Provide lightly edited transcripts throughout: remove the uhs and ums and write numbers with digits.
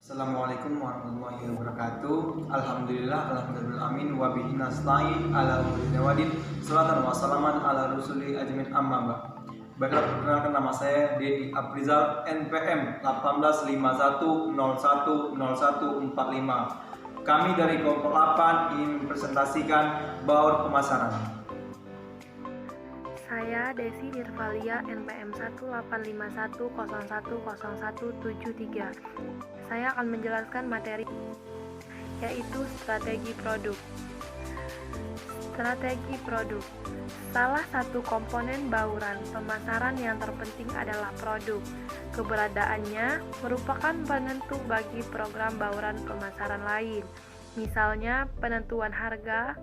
Assalamualaikum warahmatullahi wabarakatuh. Alhamdulillah amin wa bihi nasta'in ala umuri wadin. Salatan wa salaman ala rusuli ajmin amma ba. Baiklah, perkenalkan nama saya Dedi Aprizal, NPM 1851010145. Kami dari kelompok 8 ingin mempresentasikan baur pemasaran. Saya Desi Nirvalia, NPM 1851010173. Saya akan menjelaskan materi yaitu strategi produk. Strategi produk. Salah satu komponen bauran pemasaran yang terpenting adalah produk. Keberadaannya merupakan penentu bagi program bauran pemasaran lain. Misalnya penentuan harga,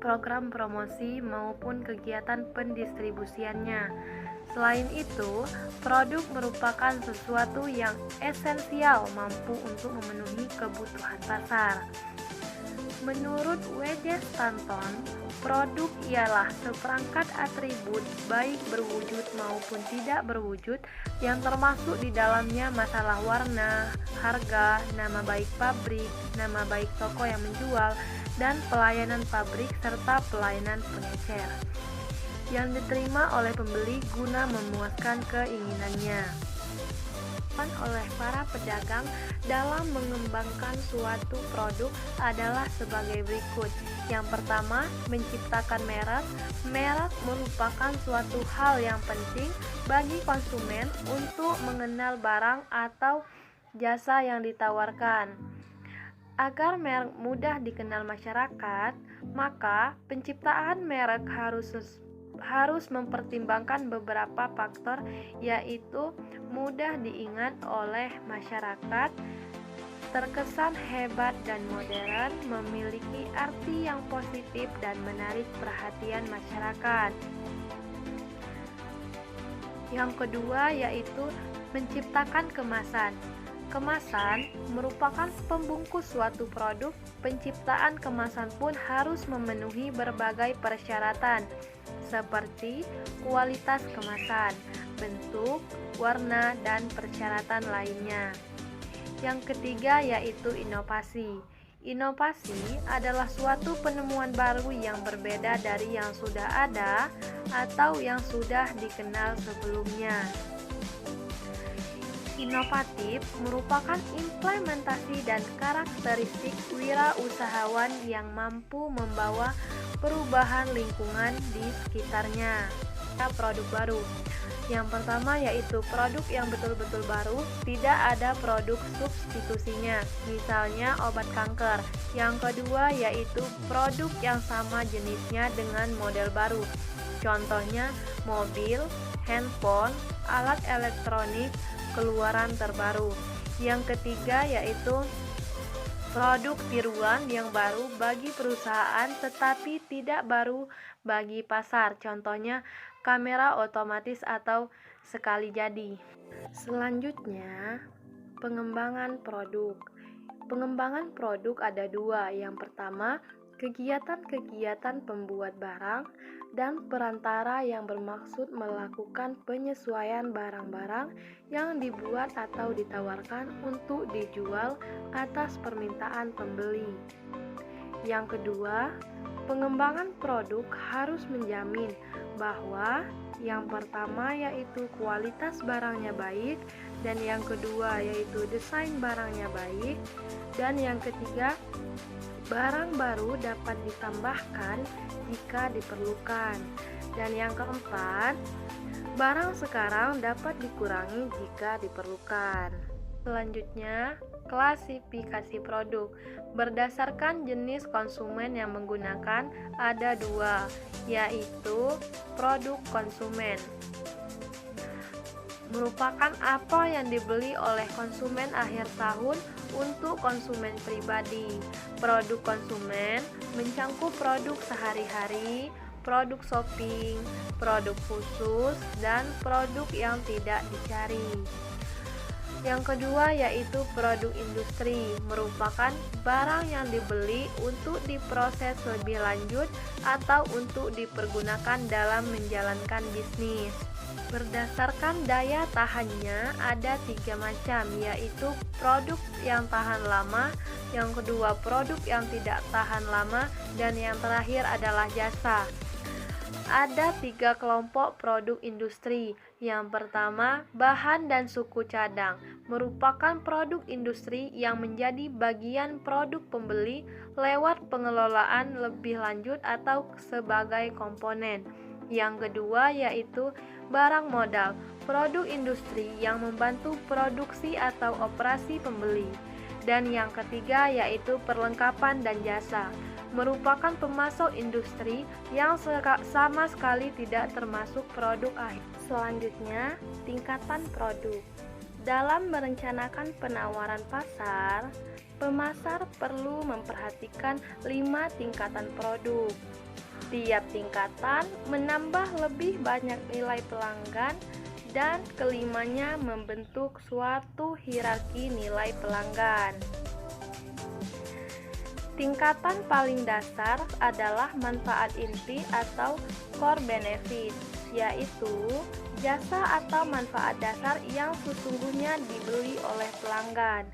program promosi maupun kegiatan pendistribusiannya. Selain itu, produk merupakan sesuatu yang esensial mampu untuk memenuhi kebutuhan pasar. Menurut W.J. Stanton, produk ialah seperangkat atribut baik berwujud maupun tidak berwujud yang termasuk di dalamnya masalah warna, harga, nama baik pabrik, nama baik toko yang menjual, dan pelayanan pabrik serta pelayanan pengecer yang diterima oleh pembeli guna memuaskan keinginannya. Oleh para pedagang dalam mengembangkan suatu produk adalah sebagai berikut. Yang pertama, menciptakan merek. Merek merupakan suatu hal yang penting bagi konsumen untuk mengenal barang atau jasa yang ditawarkan. Agar merek mudah dikenal masyarakat, maka penciptaan merek harus mempertimbangkan beberapa faktor, yaitu mudah diingat oleh masyarakat, terkesan hebat dan modern, memiliki arti yang positif dan menarik perhatian masyarakat. Yang kedua yaitu menciptakan kemasan. Kemasan merupakan pembungkus suatu produk. Penciptaan kemasan pun harus memenuhi berbagai persyaratan seperti kualitas kemasan, bentuk, warna, dan persyaratan lainnya. Yang ketiga yaitu inovasi. Inovasi adalah suatu penemuan baru yang berbeda dari yang sudah ada atau yang sudah dikenal sebelumnya. Inovatif merupakan implementasi dan karakteristik wirausahawan yang mampu membawa perubahan lingkungan di sekitarnya. Produk baru. Yang pertama yaitu produk yang betul-betul baru, tidak ada produk substitusinya, misalnya obat kanker. Yang kedua yaitu produk yang sama jenisnya dengan model baru, contohnya mobil, handphone, alat elektronik, keluaran terbaru. Yang ketiga yaitu produk tiruan yang baru bagi perusahaan tetapi tidak baru bagi pasar, contohnya kamera otomatis atau sekali jadi. Selanjutnya, pengembangan produk. Pengembangan produk ada dua. Yang pertama, kegiatan-kegiatan pembuat barang dan perantara yang bermaksud melakukan penyesuaian barang-barang yang dibuat atau ditawarkan untuk dijual atas permintaan pembeli. Yang kedua, pengembangan produk harus menjamin bahwa yang pertama yaitu kualitas barangnya baik, dan yang kedua yaitu desain barangnya baik, dan yang ketiga barang baru dapat ditambahkan jika diperlukan. Dan yang keempat, barang sekarang dapat dikurangi jika diperlukan. Selanjutnya, klasifikasi produk. Berdasarkan jenis konsumen yang menggunakan ada dua, yaitu produk konsumen. Merupakan apa yang dibeli oleh konsumen akhir tahun untuk konsumen pribadi. Produk konsumen mencangkup produk sehari-hari, produk shopping, produk khusus, dan produk yang tidak dicari. Yang kedua yaitu produk industri, merupakan barang yang dibeli untuk diproses lebih lanjut atau untuk dipergunakan dalam menjalankan bisnis. Berdasarkan daya tahannya ada 3 macam, yaitu produk yang tahan lama, yang kedua produk yang tidak tahan lama, dan yang terakhir adalah jasa. Ada 3 kelompok produk industri. Yang pertama, bahan dan suku cadang merupakan produk industri yang menjadi bagian produk pembeli lewat pengelolaan lebih lanjut atau sebagai komponen. Yang kedua yaitu barang modal, produk industri yang membantu produksi atau operasi pembeli. Dan yang ketiga yaitu perlengkapan dan jasa, merupakan pemasok industri yang sama sekali tidak termasuk produk akhir. Selanjutnya, tingkatan produk. Dalam merencanakan penawaran pasar, pemasar perlu memperhatikan 5 tingkatan produk. Tiap tingkatan menambah lebih banyak nilai pelanggan dan kelimanya membentuk suatu hierarki nilai pelanggan. Tingkatan paling dasar adalah manfaat inti atau core benefit, yaitu jasa atau manfaat dasar yang sesungguhnya dibeli oleh pelanggan.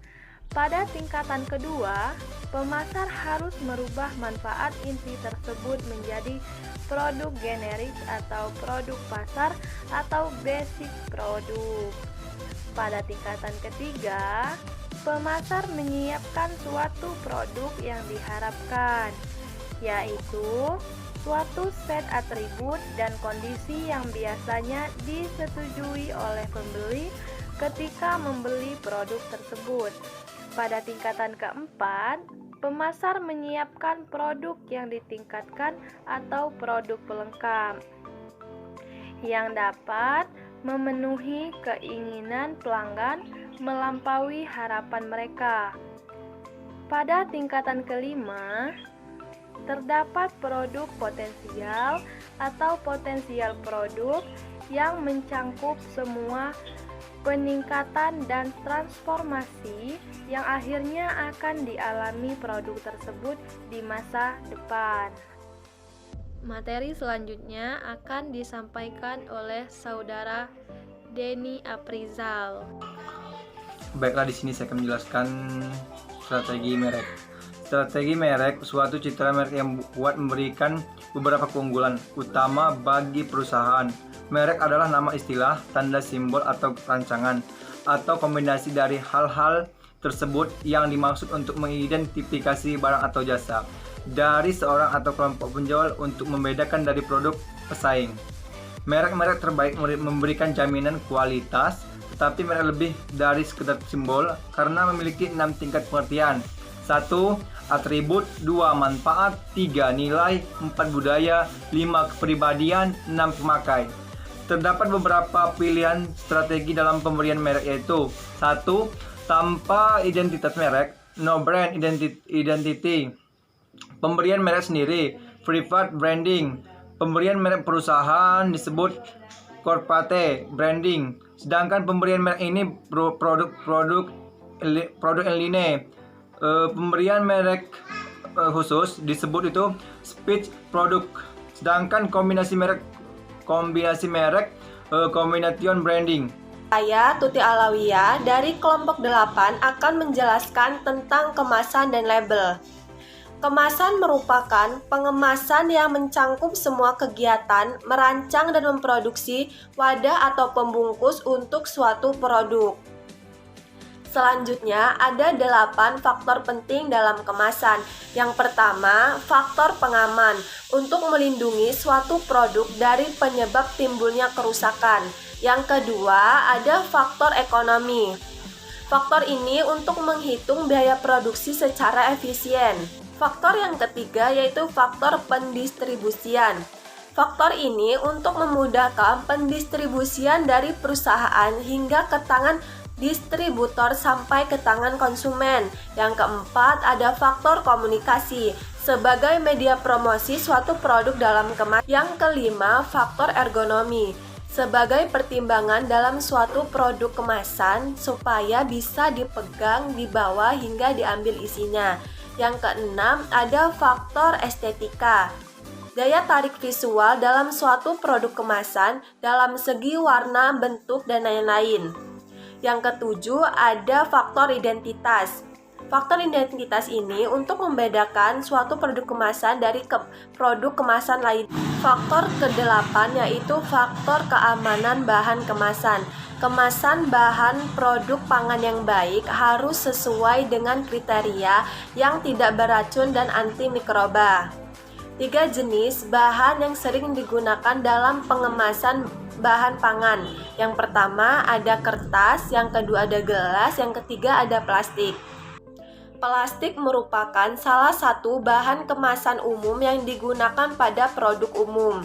Pada tingkatan kedua, pemasar harus merubah manfaat inti tersebut menjadi produk generik atau produk pasar atau basic produk. Pada tingkatan ketiga, pemasar menyiapkan suatu produk yang diharapkan, yaitu suatu set atribut dan kondisi yang biasanya disetujui oleh pembeli ketika membeli produk tersebut. Pada tingkatan keempat, pemasar menyiapkan produk yang ditingkatkan atau produk pelengkap yang dapat memenuhi keinginan pelanggan melampaui harapan mereka. Pada tingkatan kelima, terdapat produk potensial atau potensial produk yang mencangkup semua peningkatan dan transformasi yang akhirnya akan dialami produk tersebut di masa depan. Materi selanjutnya akan disampaikan oleh saudara Denny Aprizal. Baiklah, di sini saya akan menjelaskan strategi merek. Strategi merek suatu citra merek yang kuat memberikan beberapa keunggulan utama bagi perusahaan. Merek adalah nama istilah, tanda simbol atau rancangan, atau kombinasi dari hal-hal tersebut yang dimaksud untuk mengidentifikasi barang atau jasa dari seorang atau kelompok penjual untuk membedakan dari produk pesaing. Merek-merek terbaik memberikan jaminan kualitas, tetapi merek lebih dari sekedar simbol karena memiliki 6 tingkat pengertian. 1. Atribut, 2. Manfaat, 3. Nilai, 4. Budaya, 5. Kepribadian, 6. Pemakai. Terdapat beberapa pilihan strategi dalam pemberian merek, yaitu 1. Tanpa identitas merek, no brand identity. Pemberian merek sendiri, private branding. Pemberian merek perusahaan disebut corporate branding. Sedangkan pemberian merek ini produk yang line. Pemberian merek khusus disebut itu speech product. Sedangkan kombinasi merek combination branding. Saya Tuti Alawiyah dari kelompok 8 akan menjelaskan tentang kemasan dan label. Kemasan merupakan pengemasan yang mencangkup semua kegiatan merancang dan memproduksi wadah atau pembungkus untuk suatu produk. Selanjutnya, ada 8 faktor penting dalam kemasan. Yang pertama, faktor pengaman untuk melindungi suatu produk dari penyebab timbulnya kerusakan. Yang kedua, ada faktor ekonomi. Faktor ini untuk menghitung biaya produksi secara efisien. Faktor yang ketiga yaitu faktor pendistribusian. Faktor ini untuk memudahkan pendistribusian dari perusahaan hingga ke tangan distributor sampai ke tangan konsumen. Yang keempat, ada faktor komunikasi sebagai media promosi suatu produk dalam kemasan. Yang kelima, faktor ergonomi sebagai pertimbangan dalam suatu produk kemasan supaya bisa dipegang, dibawa hingga diambil isinya. Yang keenam, ada faktor estetika Daya tarik visual dalam suatu produk kemasan dalam segi warna, bentuk, dan lain-lain. Yang ketujuh, ada faktor identitas. Faktor identitas ini untuk membedakan suatu produk kemasan dari produk kemasan lain. Faktor kedelapan yaitu faktor keamanan bahan kemasan. Kemasan bahan produk pangan yang baik harus sesuai dengan kriteria yang tidak beracun dan anti mikroba. 3 jenis bahan yang sering digunakan dalam pengemasan bahan pangan. Yang pertama ada kertas, yang kedua ada gelas, yang ketiga ada plastik. Plastik merupakan salah satu bahan kemasan umum yang digunakan pada produk umum.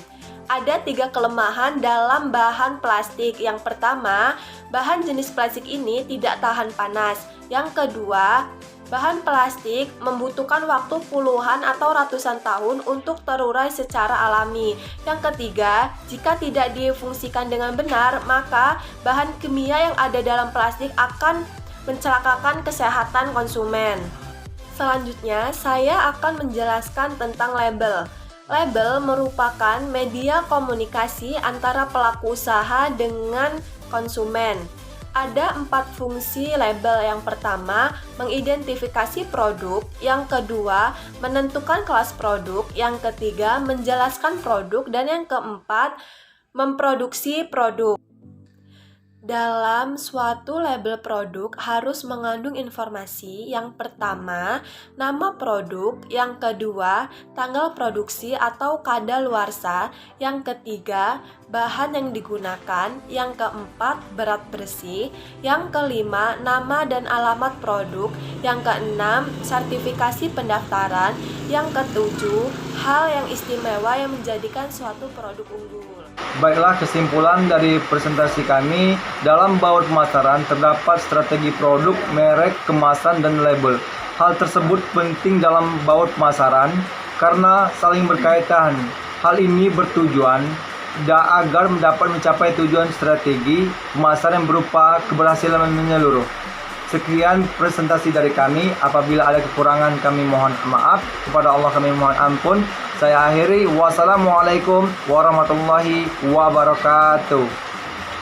Ada 3 kelemahan dalam bahan plastik. Yang pertama, bahan jenis plastik ini tidak tahan panas. Yang kedua, bahan plastik membutuhkan waktu puluhan atau ratusan tahun untuk terurai secara alami. Yang ketiga, jika tidak difungsikan dengan benar, maka bahan kimia yang ada dalam plastik akan mencelakakan kesehatan konsumen. Selanjutnya, saya akan menjelaskan tentang label. Label merupakan media komunikasi antara pelaku usaha dengan konsumen. Ada 4 fungsi label. Yang pertama, mengidentifikasi produk. Yang kedua, menentukan kelas produk. Yang ketiga, menjelaskan produk. Dan yang keempat, memproduksi produk. Dalam suatu label produk harus mengandung informasi. Yang pertama, nama produk. Yang kedua, tanggal produksi atau kadaluarsa. Yang ketiga, bahan yang digunakan. Yang keempat, berat bersih. Yang kelima, nama dan alamat produk. Yang keenam, sertifikasi pendaftaran. Yang ketujuh, hal yang istimewa yang menjadikan suatu produk unggul. Baiklah, kesimpulan dari presentasi kami, dalam baut pemasaran terdapat strategi produk, merek, kemasan, dan label. Hal tersebut penting dalam baut pemasaran karena saling berkaitan. Hal ini bertujuan agar dapat mencapai tujuan strategi pemasaran yang berupa keberhasilan menyeluruh. Sekian presentasi dari kami. Apabila ada kekurangan kami mohon maaf. Kepada Allah kami mohon ampun. Saya akhiri. Wassalamualaikum warahmatullahi wabarakatuh.